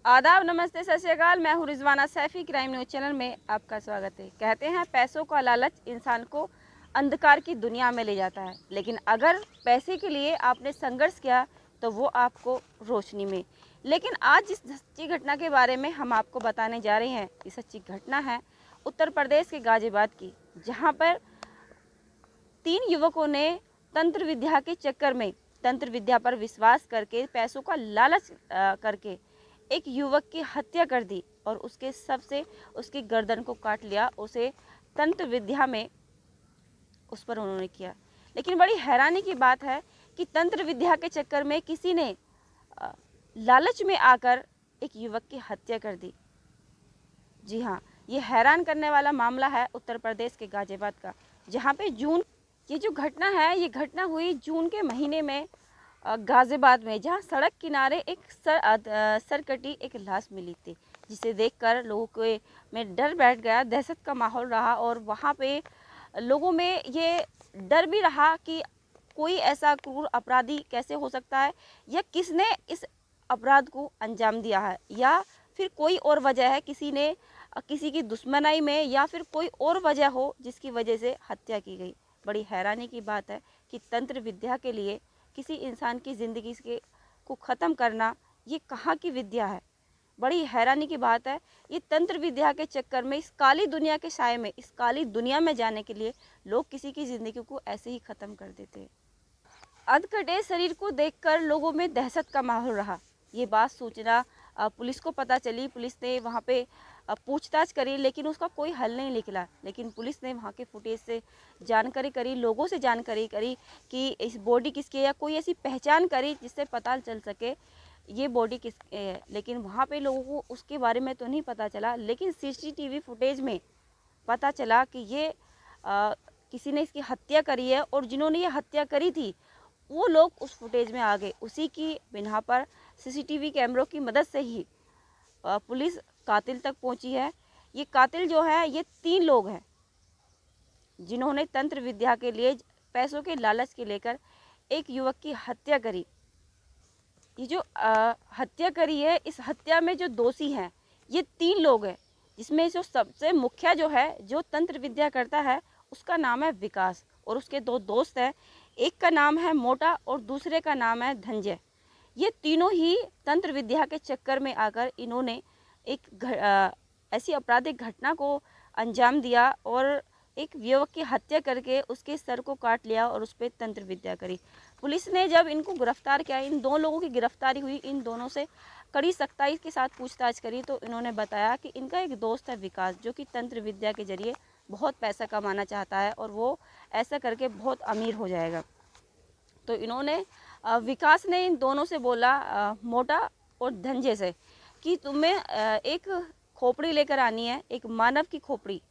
आदाब, नमस्ते, सत श्री अकाल। मैं हूँ Rizwana Saifi. Crime news channel में आपका स्वागत है। कहते हैं पैसों का लालच इंसान को अंधकार की दुनिया में ले जाता है, लेकिन अगर पैसे के लिए आपने संघर्ष किया तो वो आपको रोशनी में। लेकिन आज जिस सच्ची घटना के बारे में हम आपको बताने जा रहे हैं, ये सच्ची घटना है उत्तर प्रदेश के गाजियाबाद की, जहाँ पर 3 युवकों ने तंत्र विद्या के चक्कर में, तंत्र विद्या पर विश्वास करके, पैसों का लालच करके एक युवक की हत्या कर दी और उसके सबसे उसकी गर्दन को काट लिया। उसे तंत्र विद्या में उस पर उन्होंने किया। लेकिन बड़ी हैरानी की बात है कि तंत्र विद्या के चक्कर में किसी ने लालच में आकर एक युवक की हत्या कर दी। जी हाँ, ये हैरान करने वाला मामला है उत्तर प्रदेश के गाजियाबाद का, जहाँ पे ये जो घटना है, ये घटना हुई जून के महीने में गाजियाबाद में, जहाँ सड़क किनारे एक सरकटी एक लाश मिली थी, जिसे देखकर लोगों के में डर बैठ गया, दहशत का माहौल रहा। और वहाँ पे लोगों में ये डर भी रहा कि कोई ऐसा क्रूर अपराधी कैसे हो सकता है, या किसने इस अपराध को अंजाम दिया है, या फिर कोई और वजह है, किसी ने किसी की दुश्मनाई में, या फिर कोई और वजह हो जिसकी वजह से हत्या की गई। बड़ी हैरानी की बात है कि तंत्र विद्या के लिए किसी इंसान की ज़िंदगी को ख़त्म करना, ये कहाँ की विद्या है। बड़ी हैरानी की बात है। ये तंत्र विद्या के चक्कर में, इस काली दुनिया के साए में, इस काली दुनिया में जाने के लिए लोग किसी की ज़िंदगी को ऐसे ही ख़त्म कर देते हैं। अधकटे शरीर को देखकर लोगों में दहशत का माहौल रहा। ये बात सूचना पुलिस को पता चली। पुलिस ने वहाँ पे पूछताछ करी, लेकिन उसका कोई हल नहीं निकला। लेकिन पुलिस ने वहाँ के फुटेज से जानकारी करी, लोगों से जानकारी करी कि इस बॉडी किसकी है, या कोई ऐसी पहचान करी जिससे पता चल सके ये बॉडी किस है। लेकिन वहाँ पे लोगों को उसके बारे में तो नहीं पता चला, लेकिन सीसीटीवी फुटेज में पता चला कि ये किसी ने इसकी हत्या करी है, और जिन्होंने ये हत्या करी थी वो लोग उस फुटेज में आ गए। उसी की बिना पर सीसीटीवी कैमरों की मदद से ही पुलिस कातिल तक पहुंची है। ये कातिल जो है, ये 3 लोग हैं जिन्होंने तंत्र विद्या के लिए, पैसों के लालच के लेकर एक युवक की हत्या करी। ये जो हत्या करी है, इस हत्या में जो दोषी हैं ये 3 लोग हैं, जिसमें जो सबसे मुखिया जो है, जो तंत्र विद्या करता है, उसका नाम है विकास, और उसके 2 दोस्त हैं। एक का नाम है मोटा और दूसरे का नाम है धनंजय। ये तीनों ही तंत्र विद्या के चक्कर में आकर इन्होंने एक ऐसी आपराधिक घटना को अंजाम दिया और एक युवक की हत्या करके उसके सर को काट लिया और उस पर तंत्र विद्या करी। पुलिस ने जब इनको गिरफ्तार किया, इन 2 लोगों की गिरफ्तारी हुई, इन दोनों से कड़ी सख्ताई के साथ पूछताछ करी, तो इन्होंने बताया कि इनका एक दोस्त है विकास, जो कि तंत्र विद्या के जरिए बहुत पैसा कमाना चाहता है और वो ऐसा करके बहुत अमीर हो जाएगा। तो इन्होंने विकास ने इन दोनों से बोला, मोटा और धनंजय से, कि तुम्हें एक खोपड़ी लेकर आनी है, एक मानव की खोपड़ी,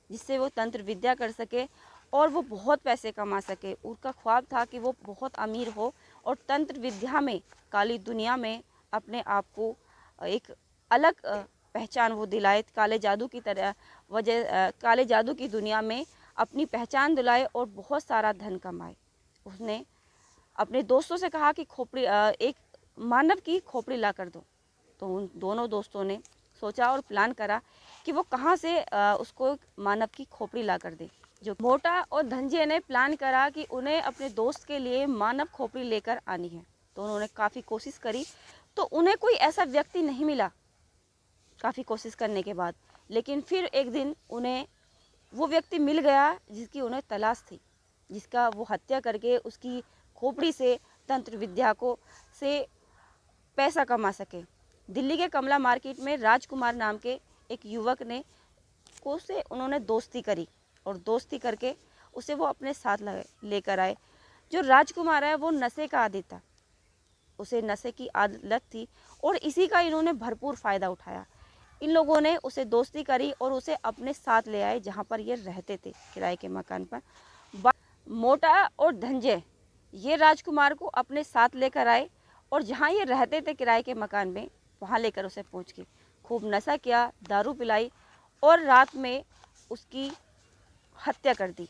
जिससे वो तंत्र विद्या कर सके और वो बहुत पैसे कमा सके। उनका ख्वाब था कि वो बहुत अमीर हो और तंत्र विद्या में, काली दुनिया में अपने आप को एक अलग पहचान वो दिलाए, काले जादू की तरह काले जादू की दुनिया में अपनी पहचान दिलाए और बहुत सारा धन कमाए। उसने अपने दोस्तों से कहा कि खोपड़ी, एक मानव की खोपड़ी ला कर दो। तो उन दोनों दोस्तों ने सोचा और प्लान करा कि वो कहाँ से उसको मानव की खोपड़ी ला कर दे। जो मोटा और धनंजय ने प्लान करा कि उन्हें अपने दोस्त के लिए मानव खोपड़ी लेकर आनी है। तो उन्होंने काफ़ी कोशिश करी, तो उन्हें कोई ऐसा व्यक्ति नहीं मिला काफ़ी कोशिश करने के बाद। लेकिन फिर एक दिन उन्हें वो व्यक्ति मिल गया जिसकी उन्हें तलाश थी, जिसका वो हत्या करके उसकी खोपड़ी से तंत्र विद्या को से पैसा कमा सके। दिल्ली के कमला मार्केट में राजकुमार नाम के एक युवक ने से उन्होंने दोस्ती करी, और दोस्ती करके उसे वो अपने साथ लेकर आए। जो राजकुमार है वो नशे का आदी था, उसे नशे की आदत थी, और इसी का इन्होंने भरपूर फ़ायदा उठाया। इन लोगों ने उसे दोस्ती करी और उसे अपने साथ ले आए जहाँ पर ये रहते थे, किराए के मकान पर। मोटा और धनंजय ये राजकुमार को अपने साथ लेकर आए और जहाँ ये रहते थे किराए के मकान में, वहाँ लेकर उसे पहुँच के खूब नशा किया, दारू पिलाई और रात में उसकी हत्या कर दी।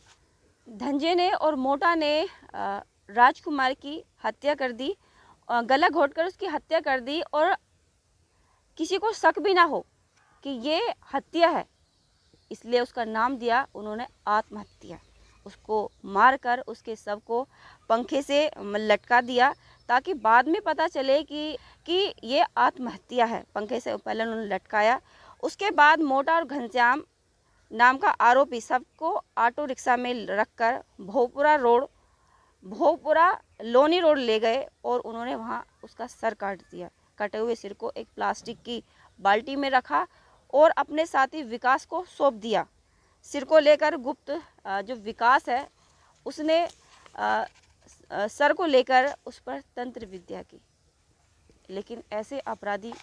धनंजय ने और मोटा ने राजकुमार की हत्या कर दी, गला घोंटकर उसकी हत्या कर दी, और किसी को शक भी ना हो कि ये हत्या है, इसलिए उसका नाम दिया उन्होंने आत्महत्या। उसको मारकर उसके शव को पंखे से लटका दिया ताकि बाद में पता चले कि ये आत्महत्या है। पंखे से पहले उन्होंने लटकाया। उसके बाद मोटा और घनश्याम नाम का आरोपी शव को ऑटो रिक्शा में रखकर भोगपुरा लोनी रोड ले गए और उन्होंने वहाँ उसका सर काट दिया। कटे हुए सिर को एक प्लास्टिक की बाल्टी में रखा और अपने साथी विकास को सौंप दिया। सिर को लेकर गुप्त जो विकास है उसने सर को लेकर उस पर तंत्र विद्या की। लेकिन ऐसे अपराधी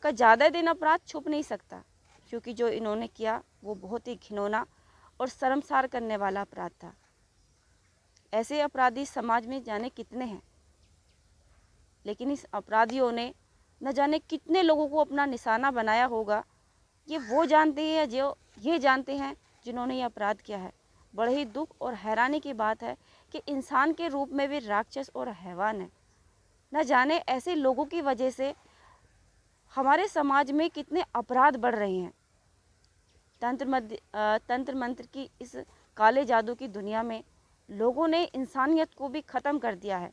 का ज़्यादा दिन अपराध छुप नहीं सकता, क्योंकि जो इन्होंने किया वो बहुत ही घिनौना और शर्मसार करने वाला अपराध था। ऐसे अपराधी समाज में जाने कितने हैं, लेकिन इस अपराधियों ने न जाने कितने लोगों को अपना निशाना बनाया होगा। ये वो जानते हैं जो ये जानते हैं जिन्होंने ये अपराध किया है। बड़े ही दुख और हैरानी की बात है कि इंसान के रूप में भी राक्षस और हैवान है। न जाने ऐसे लोगों की वजह से हमारे समाज में कितने अपराध बढ़ रहे हैं। तंत्र मंत्र की इस काले जादू की दुनिया में लोगों ने इंसानियत को भी ख़त्म कर दिया है।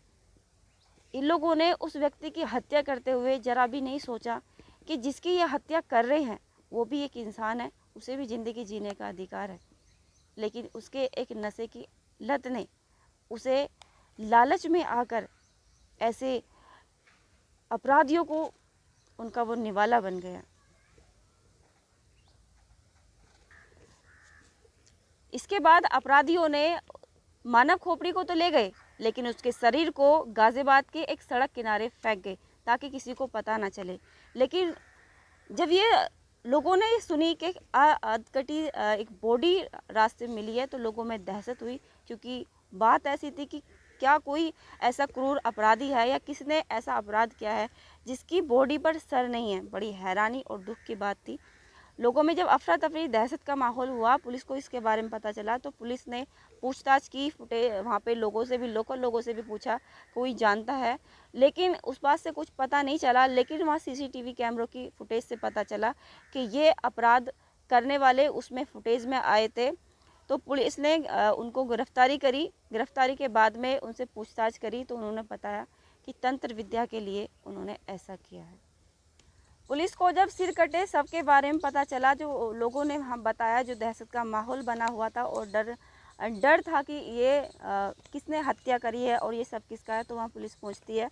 इन लोगों ने उस व्यक्ति की हत्या करते हुए जरा भी नहीं सोचा कि जिसकी ये हत्या कर रहे हैं वो भी एक इंसान है, उसे भी ज़िंदगी जीने का अधिकार है। लेकिन उसके एक नशे की लत ने उसे लालच में आकर ऐसे अपराधियों को उनका वो निवाला बन गया। इसके बाद अपराधियों ने मानव खोपड़ी को तो ले गए, लेकिन उसके शरीर को गाजियाबाद के एक सड़क किनारे फेंक गए ताकि किसी को पता ना चले। लेकिन जब ये लोगों ने सुनी कि अधकटी एक बॉडी रास्ते में मिली है तो लोगों में दहशत हुई, क्योंकि बात ऐसी थी कि क्या कोई ऐसा क्रूर अपराधी है या किसने ऐसा अपराध किया है जिसकी बॉडी पर सर नहीं है। बड़ी हैरानी और दुख की बात थी। लोगों में जब अफरा तफरी दहशत का माहौल हुआ, पुलिस को इसके बारे में पता चला तो पुलिस ने पूछताछ की। वहाँ पे लोगों से भी, लोकल लोगों से भी पूछा कोई जानता है, लेकिन उस बात से कुछ पता नहीं चला। लेकिन वहाँ सीसीटीवी कैमरों की फुटेज से पता चला कि ये अपराध करने वाले उसमें फुटेज में आए थे। तो पुलिस ने उनको गिरफ्तारी करी। गिरफ्तारी के बाद में उनसे पूछताछ करी तो उन्होंने बताया कि तंत्र विद्या के लिए उन्होंने ऐसा किया है। पुलिस को जब सिर कटे सबके बारे में पता चला, जो लोगों ने हम बताया, जो दहशत का माहौल बना हुआ था और डर था कि ये किसने हत्या करी है और ये सब किसका है, तो वहाँ पुलिस पहुँचती है।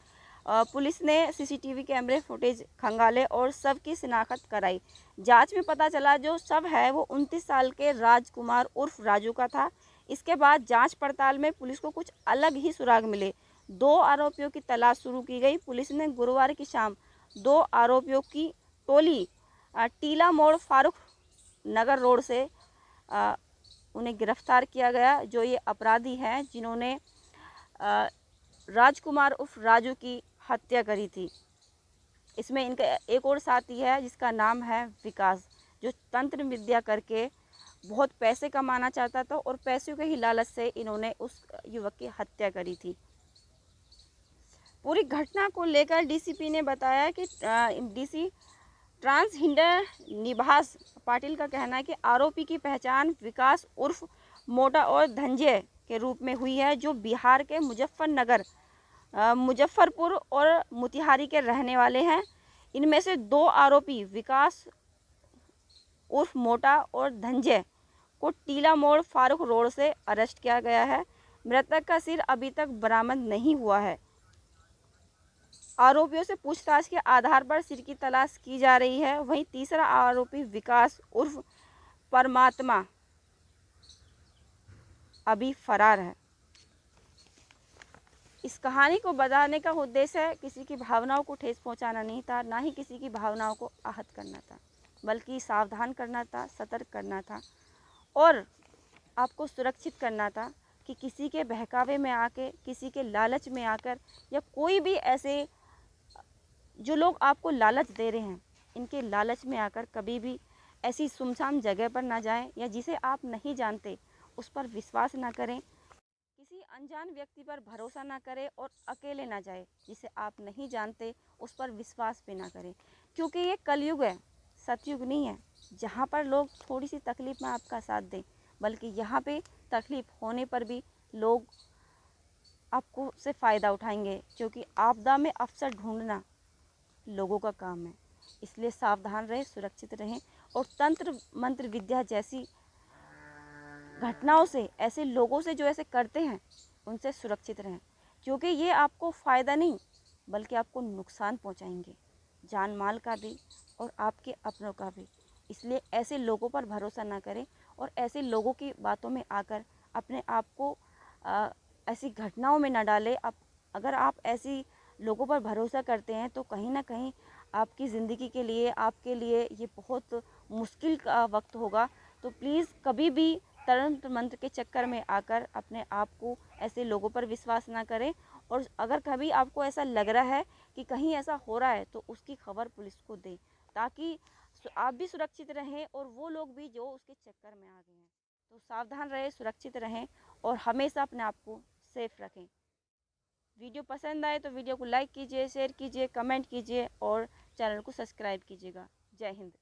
पुलिस ने सीसीटीवी कैमरे फुटेज खंगाले और शव की शिनाख्त कराई। जांच में पता चला जो शव है वो 29 साल के राजकुमार उर्फ राजू का था। इसके बाद जांच पड़ताल में पुलिस को कुछ अलग ही सुराग मिले। 2 आरोपियों की तलाश शुरू की गई। पुलिस ने गुरुवार की शाम 2 आरोपियों की टोली टीला मोड़ फारूक नगर रोड से उन्हें गिरफ्तार किया गया, जो ये अपराधी हैं जिन्होंने राजकुमार उर्फ राजू की हत्या करी थी। इसमें इनका एक और साथी है जिसका नाम है विकास, जो तंत्र विद्या करके बहुत पैसे कमाना चाहता था और पैसों के ही लालच से इन्होंने उस युवक की हत्या करी थी। पूरी घटना को लेकर डीसीपी ने बताया कि डीसी ट्रांसजेंडर निभास पाटिल का कहना है कि आरोपी की पहचान विकास उर्फ मोटा और धनंजय के रूप में हुई है, जो बिहार के मुजफ्फरपुर और मोतिहारी के रहने वाले हैं। इनमें से 2 आरोपी विकास उर्फ मोटा और धनंजय को टीला मोड़ फारूक रोड से अरेस्ट किया गया है। मृतक का सिर अभी तक बरामद नहीं हुआ है। आरोपियों से पूछताछ के आधार पर सिर की तलाश की जा रही है। वहीं तीसरा आरोपी विकास उर्फ परमात्मा अभी फरार है। इस कहानी को बताने का उद्देश्य किसी की भावनाओं को ठेस पहुंचाना नहीं था, ना ही किसी की भावनाओं को आहत करना था, बल्कि सावधान करना था, सतर्क करना था और आपको सुरक्षित करना था कि किसी के बहकावे में आके, किसी के लालच में आकर, या कोई भी ऐसे जो लोग आपको लालच दे रहे हैं, इनके लालच में आकर कभी भी ऐसी सुनसान जगह पर ना जाएं, या जिसे आप नहीं जानते उस पर विश्वास ना करें। किसी अनजान व्यक्ति पर भरोसा ना करें और अकेले ना जाए जिसे आप नहीं जानते उस पर विश्वास भी ना करें। क्योंकि ये कलयुग है, सतयुग नहीं है, जहाँ पर लोग थोड़ी सी तकलीफ़ में आपका साथ दें, बल्कि यहाँ पे तकलीफ़ होने पर भी लोग आपको से फ़ायदा उठाएंगे, क्योंकि आपदा में अवसर ढूंढना लोगों का काम है। इसलिए सावधान रहें, सुरक्षित रहें और तंत्र मंत्र विद्या जैसी घटनाओं से, ऐसे लोगों से जो ऐसे करते हैं, उनसे सुरक्षित रहें, क्योंकि ये आपको फ़ायदा नहीं बल्कि आपको नुकसान पहुंचाएंगे, जान माल का भी और आपके अपनों का भी। इसलिए ऐसे लोगों पर भरोसा ना करें और ऐसे लोगों की बातों में आकर अपने आप को ऐसी घटनाओं में ना डालें। अगर आप ऐसी लोगों पर भरोसा करते हैं तो कहीं ना कहीं आपकी ज़िंदगी के लिए, आपके लिए ये बहुत मुश्किल का वक्त होगा। तो प्लीज़ कभी भी तंत्र मंत्र के चक्कर में आकर अपने आप को ऐसे लोगों पर विश्वास ना करें। और अगर कभी आपको ऐसा लग रहा है कि कहीं ऐसा हो रहा है तो उसकी खबर पुलिस को दें, ताकि आप भी सुरक्षित रहें और वो लोग भी जो उसके चक्कर में आ गए हैं। तो सावधान रहें, सुरक्षित रहें और हमेशा अपने आप को सेफ रखें। वीडियो पसंद आए तो वीडियो को लाइक कीजिए, शेयर कीजिए, कमेंट कीजिए और चैनल को सब्सक्राइब कीजिएगा। जय हिंद।